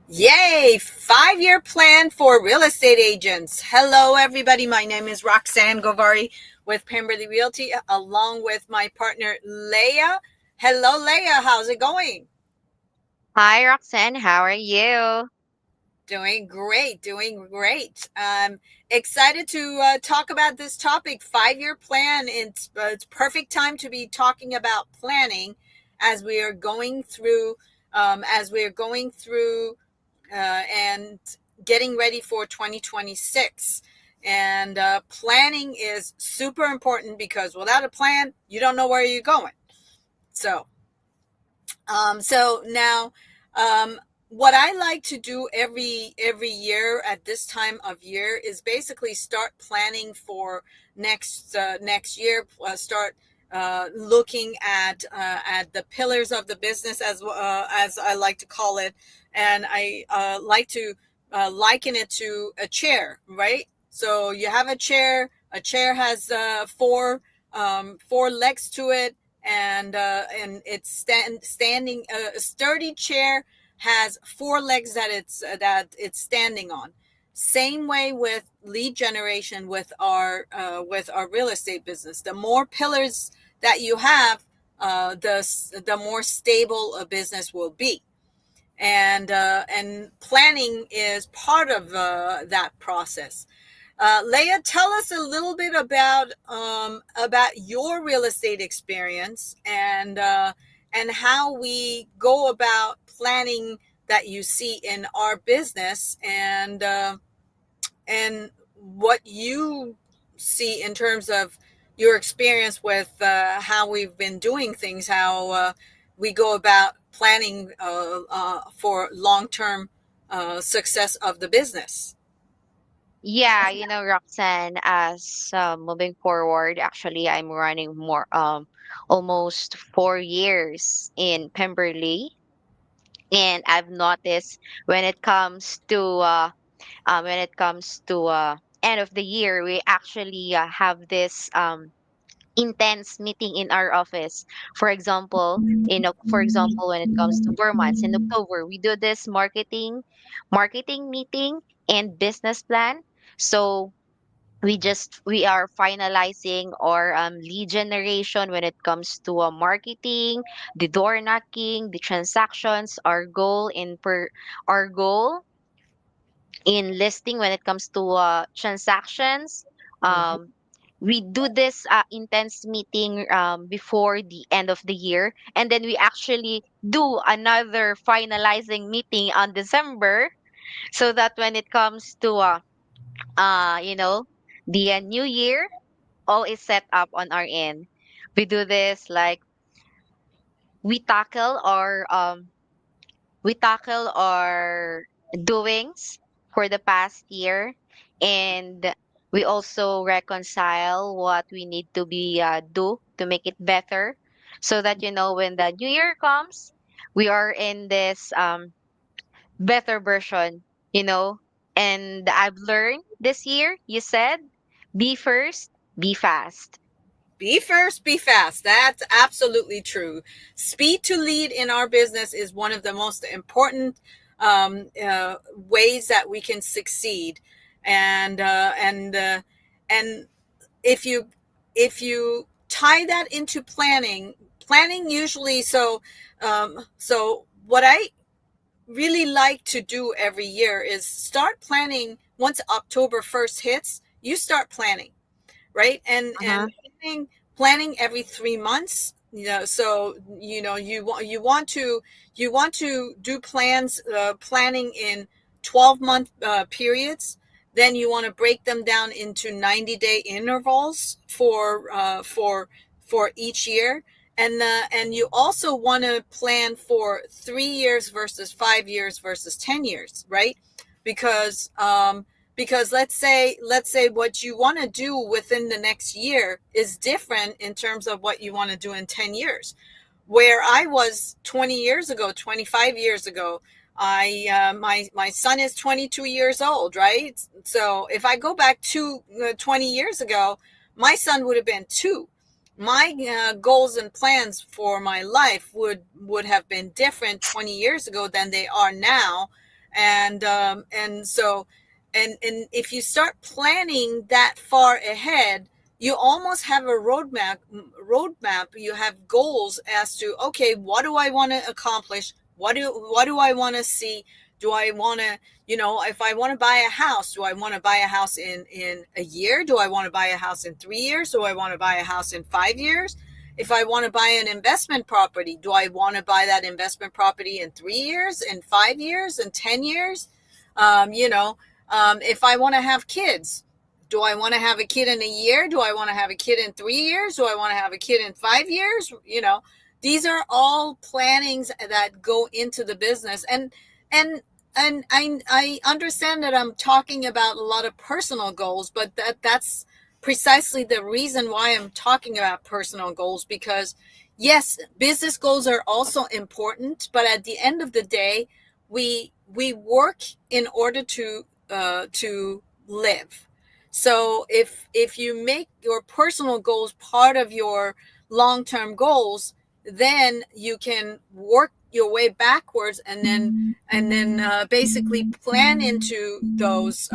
Yay! 5-year plan for real estate agents. Hello, everybody. My name is Roxanne Govari with Pemberley Realty, along with my partner, Leah. Hello, Leah. How's it going? Hi, Roxanne. How are you? Doing great. Doing great. Excited to talk about this topic 5-year plan. It's perfect time to be talking about planning as we are going through. As we are going through and getting ready for 2026. And planning is super important because without a plan, you don't know where you're going. So, so now, um, what I like to do every year at this time of year is basically start planning for next year. Start looking at the pillars of the business as I like to call it, and I like to liken it to a chair, right? So you have a chair. A chair has four legs to it, and it's standing. A sturdy chair has four legs that it's standing on. Same way with lead generation with our real estate business. The more pillars that you have, the more stable a business will be. And planning is part of that process. Leah, tell us a little bit about your real estate experience and how we go about planning that you see in our business and what you see in terms of your experience with how we've been doing things, how we go about planning for long-term success of the business. Yeah, Roxanne, as moving forward, actually, I'm running more almost 4 years in Pemberley, and I've noticed when it comes to end of the year, we actually have this intense meeting in our office. For example, when it comes to 4 months in October, we do this marketing meeting and business plan. So we are finalizing our lead generation when it comes to marketing, the door knocking, the transactions, our goal in listing when it comes to transactions. Mhm. Um, we do this intense meeting before the end of the year, and then we actually do another finalizing meeting on December, so that when it comes to uh you know the new year, all is set up on our end. We do this like we tackle our um we tackle our doings for the past year, and we also reconcile what we need to be do to make it better, so that when the new year comes, we are in this better version you know and I've learned this year, you said, be first, be fast. Be first, be fast. That's absolutely true. Speed to lead in our business is one of the most important ways that we can succeed. And if you tie that into planning usually. So what I really like to do every year is start planning. Once October 1st hits, you start planning, right? And Uh-huh. planning every 3 months. So you want to do planning in 12-month periods. Then you want to break them down into 90-day intervals for each year. And you also want to plan for 3 years versus 5 years versus 10 years, right? Because because let's say what you want to do within the next year is different in terms of what you want to do in 10 years. Where I was 20 years ago, 25 years ago, my son is 22 years old, right? So if I go back to 20 years ago, my son would have been 2. My goals and plans for my life would have been different 20 years ago than they are now. And so and if you start planning that far ahead, you almost have a roadmap. You have goals as to, okay, what do I want to accomplish, what do I want to see. Do I want to, if I want to buy a house, do I want to buy a house in a year? Do I want to buy a house in 3 years? Do I want to buy a house in 5 years? If I want to buy an investment property, do I want to buy that investment property in 3 years, in 5 years, in 10 years? If I want to have kids, do I want to have a kid in a year? Do I want to have a kid in 3 years? Do I want to have a kid in 5 years? These are all plannings that go into the business. And I understand that I'm talking about a lot of personal goals, but that's precisely the reason why I'm talking about personal goals, because yes, business goals are also important, but at the end of the day, we work in order to live. So if you make your personal goals part of your long-term goals, then you can work your way backwards, and then basically plan into those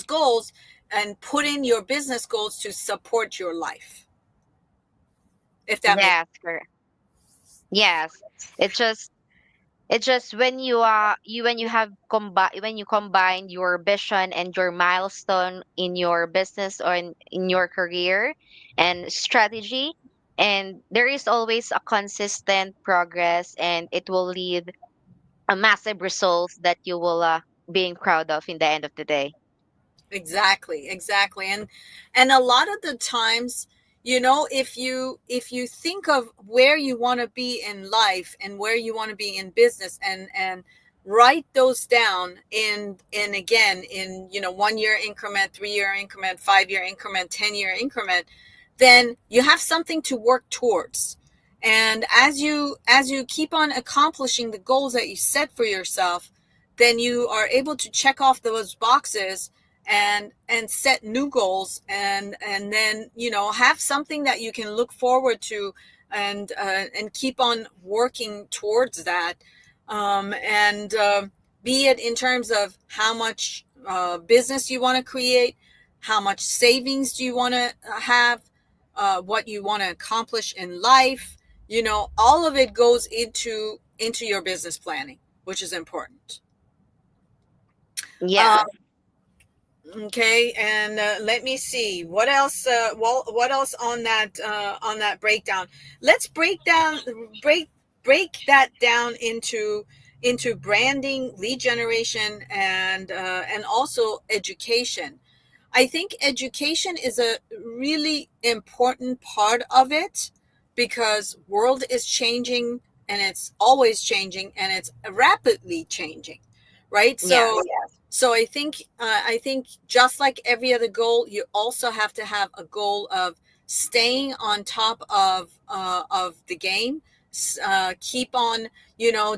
goals, and put in your business goals to support your life, if that makes. Yes, correct. Yes. It just It's just when you have when you combine your vision and your milestone in your business or in your career and strategy, and there is always a consistent progress, and it will lead a massive results that you will being proud of in the end of the day. Exactly, exactly. And a lot of the times, if you think of where you want to be in life and where you want to be in business, and write those down in again, in 1 year increment, 3 year increment, 5 year increment, 10 year increment, then you have something to work towards. And as you keep on accomplishing the goals that you set for yourself, then you are able to check off those boxes, and set new goals, and then have something that you can look forward to, and keep on working towards that. And be it in terms of how much business you want to create, how much savings do you want to have, what you want to accomplish in life, all of it goes into your business planning, which is important. Yeah. Okay, and let me see what else. What else on that breakdown? Let's break that down into branding, lead generation, and also education. I think education is a really important part of it, because world is changing, and it's always changing, and it's rapidly changing, right? So Yes. so I think just like every other goal, you also have to have a goal of staying on top of the game. Keep on,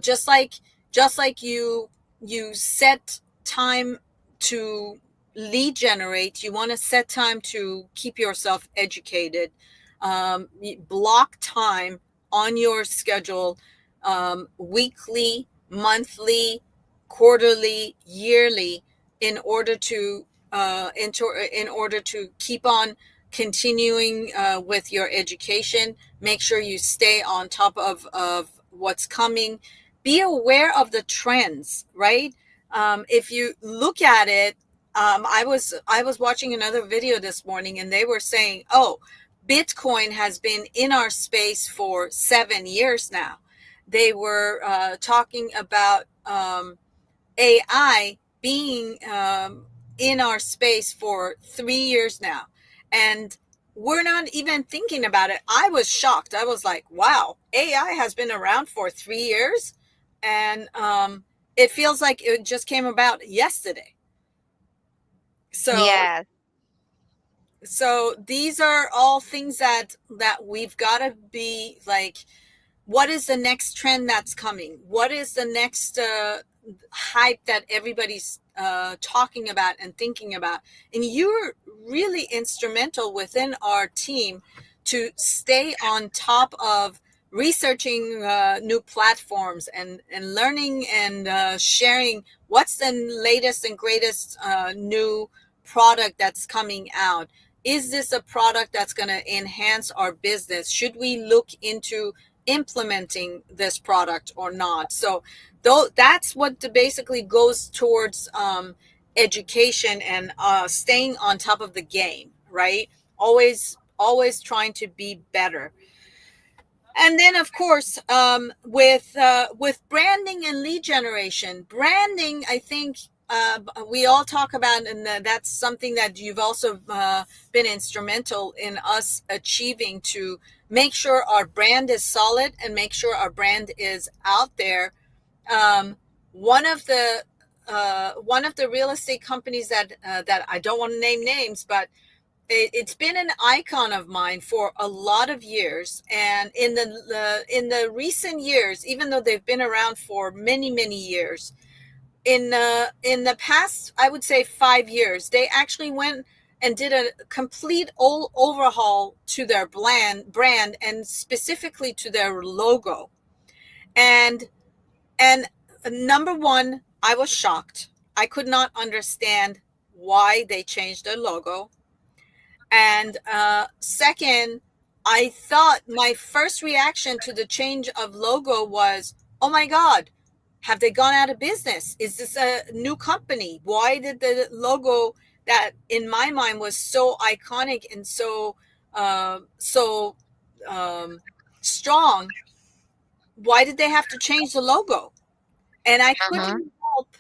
just like you set time to lead generate, you want to set time to keep yourself educated. Block time on your schedule, weekly, monthly, quarterly, yearly, in order to keep on continuing with your education. Make sure you stay on top of what's coming. Be aware of the trends, right? If you look at it, I was watching another video this morning, and they were saying, "Oh, Bitcoin has been in our space for 7 years now." They were talking about AI being in our space for 3 years now, and we're not even thinking about it. I was shocked. I was like, "Wow, AI has been around for 3 years," and it feels like it just came about yesterday. So Yes. so these are all things that we've got to be like, what is the next trend that's coming? What is the next hype that everybody's talking about and thinking about? And you're really instrumental within our team to stay on top of researching new platforms and learning and sharing what's the latest and greatest new product that's coming out. Is this a product that's going to enhance our business? Should we look into implementing this product or not? So though that's what basically goes towards education and staying on top of the game, right? Always trying to be better. And then of course with branding and lead generation, branding, I think we all talk about, and that's something that you've also been instrumental in us achieving, to make sure our brand is solid and make sure our brand is out there. um, one of the real estate companies that I don't want to name names, but it's been an icon of mine for a lot of years. And in the recent years, even though they've been around for many years, in the past, I would say 5 years, they actually went and did a complete overhaul to their brand and specifically to their logo. And and number one, I was shocked. I could not understand why they changed their logo. And second, I thought my first reaction to the change of logo was, oh my God, have they gone out of business? Is this a new company? Why did the logo that in my mind was so iconic and so um, strong, why did they have to change the logo? And I Uh-huh. couldn't help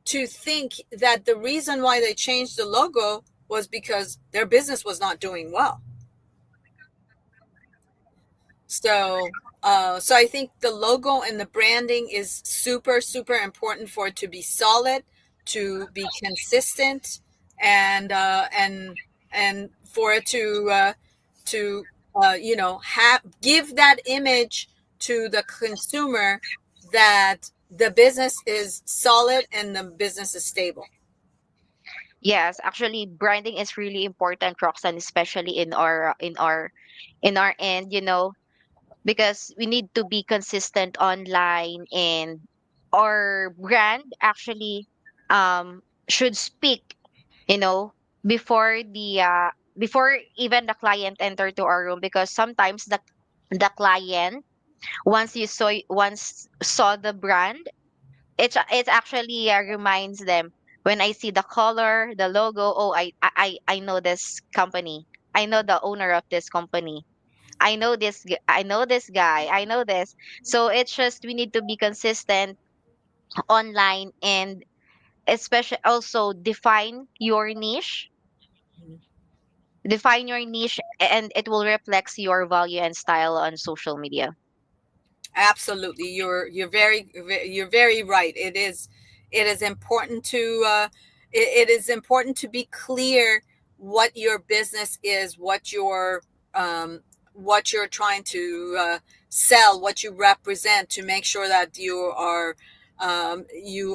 to think that the reason why they changed the logo was because their business was not doing well. So I think the logo and the branding is super important for it to be solid, to be consistent, and and for it to have give that image to the consumer that the business is solid and the business is stable. Yes, actually, branding is really important, Roxanne, especially in our end, because we need to be consistent online, and our brand actually should speak, you know, before even the client enter to our room, because sometimes the client, once saw the brand, it's actually reminds them, when I see the color, the logo, oh, I know this company. I know the owner of this company. I know this guy. I know this. So it's just we need to be consistent online, and especially also define your niche, and it will reflect your value and style on social media. Absolutely, you're very right. It is important to it is important to be clear what your business is, um, what you're trying to sell, what you represent, to make sure that you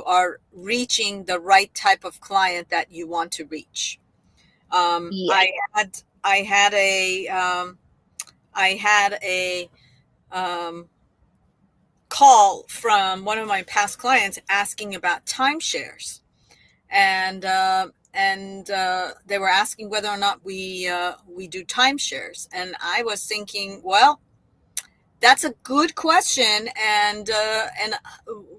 are reaching the right type of client that you want to reach. Yeah. I had a I had a um, call from one of my past clients asking about timeshares, and they were asking whether or not we do timeshares, and I was thinking, well, that's a good question, and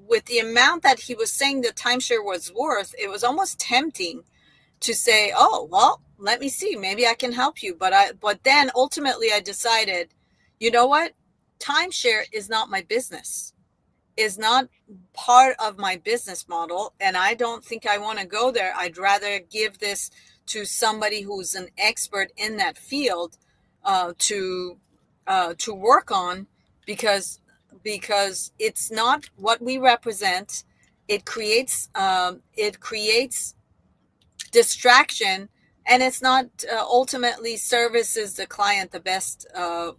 with the amount that he was saying the timeshare was worth, it was almost tempting to say, oh well, let me see, maybe I can help you. But then ultimately I decided, you know what, timeshare is not my business, is not part of my business model, and I don't think I want to go there. I'd rather give this to somebody who's an expert in that field to work on, because it's not what we represent. It creates distraction, and it's not ultimately services the client the best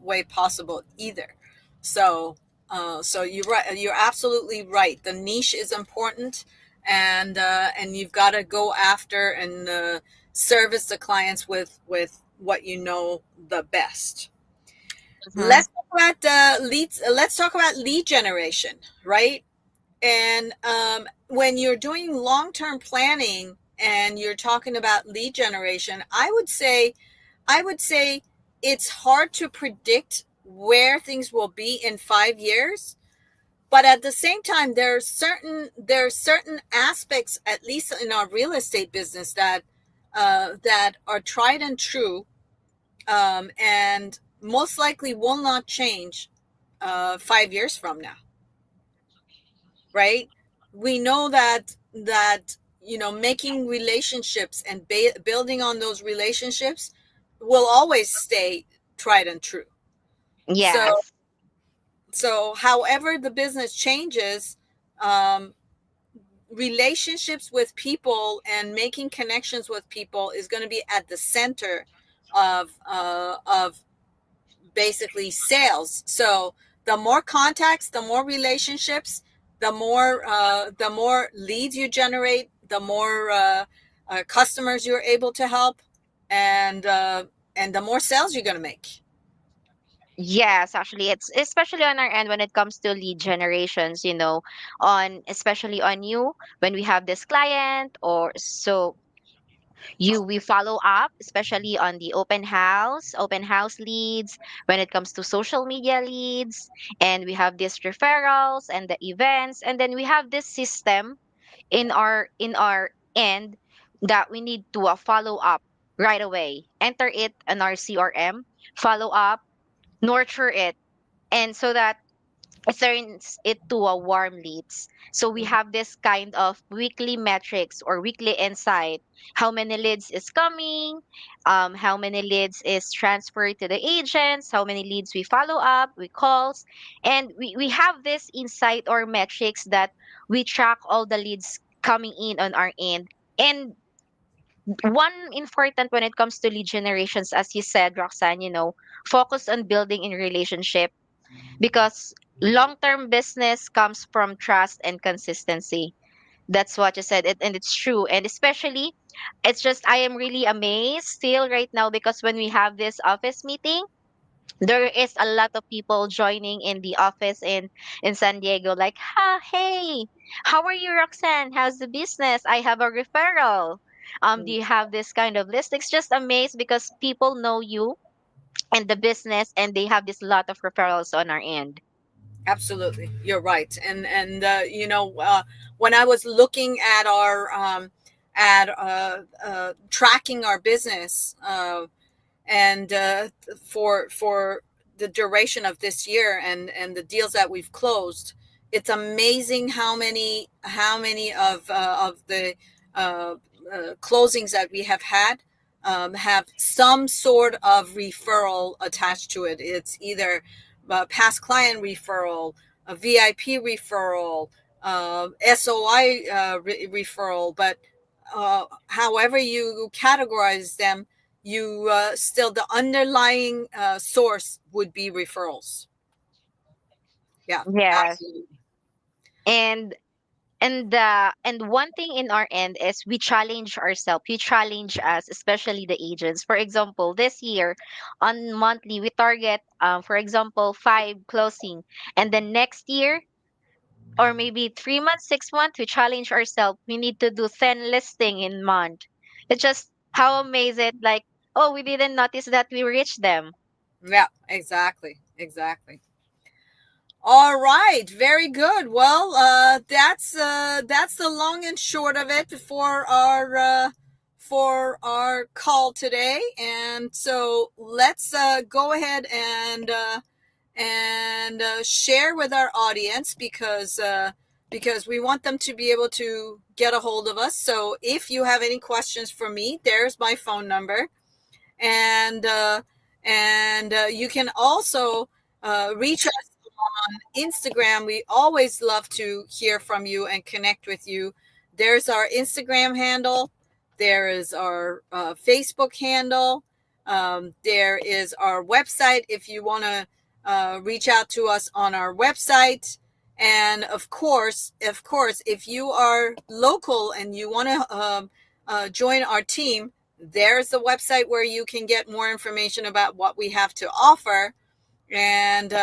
way possible either. So you're right, you're absolutely right, the niche is important, and you've got to go after and service the clients with what you know the best. Mm-hmm. Let's talk about leads. Let's talk about lead generation, right? And when you're doing long-term planning and you're talking about lead generation, I would say it's hard to predict where things will be in 5 years. But at the same time, there are certain aspects, at least in our real estate business, that are tried and true, and most likely will not change 5 years from now, right? We know that making relationships and building on those relationships will always stay tried and true. So Yes. however the business changes, um, relationships with people and making connections with people is going to be at the center of basically sales. So the more contacts, the more relationships, the more leads you generate, the more customers you're able to help, and the more sales you're going to make. Yes, actually, it's especially on our end when it comes to lead generations, on especially on you when we have this client or so we follow up, especially on the open house leads, when it comes to social media leads, and we have these referrals and the events, and then we have this system in our end that we need to follow up right away. Enter it in our CRM, follow up, nurture it, and so that it turns it to a warm leads. So we have this kind of weekly metrics or weekly insight. How many leads is coming? How many leads is transferred to the agents? How many leads we follow up, we calls, and we have this insight or metrics that we track all the leads coming in on our end. And one important when it comes to lead generations, as you said, Roxanne, focus on building in relationship because long-term business comes from trust and consistency. That's what you said, and it's true. And especially, it's just I am really amazed still right now because when we have this office meeting, there is a lot of people joining in the office in San Diego. Like, hey, how are you, Roxanne? How's the business? I have a referral. Do you have this kind of list? It's just amazed because people know you and the business, and they have this lot of referrals on our end. Absolutely, you're right. And when I was looking at our at tracking our business, and for the duration of this year, and the deals that we've closed, it's amazing how many of the uh, closings that we have some sort of referral attached to it. It's either past client referral, a VIP referral, SOI referral, but however you categorize them, you still the underlying source would be referrals. Yeah, Yes. absolutely. And and one thing in our end is we challenge ourselves. We challenge us, especially the agents. For example, this year on monthly we target for example 5 closing, and then next year or maybe 3 months, 6 months, we challenge ourselves. We need to do 10 listing in month. It's just how amazing, like, oh, we didn't notice that we reached them. Yeah, exactly, exactly. All right, very good. Well, that's the long and short of it for our call today. And so let's go ahead and share with our audience, because we want them to be able to get a hold of us. So if you have any questions for me, there's my phone number, and you can also reach us on Instagram. We always love to hear from you and connect with you. There's our Instagram handle. There is our Facebook handle. There is our website if you want to reach out to us on our website. And of course, if you are local and you want to join our team, there's the website where you can get more information about what we have to offer. And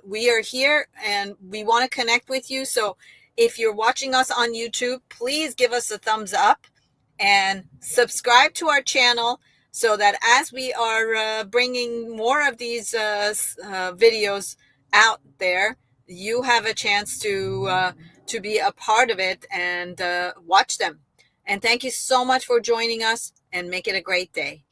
we are here and we want to connect with you. So if you're watching us on YouTube, please give us a thumbs up and subscribe to our channel, so that as we are bringing more of these videos out there, you have a chance to be a part of it and watch them. And thank you so much for joining us, and make it a great day.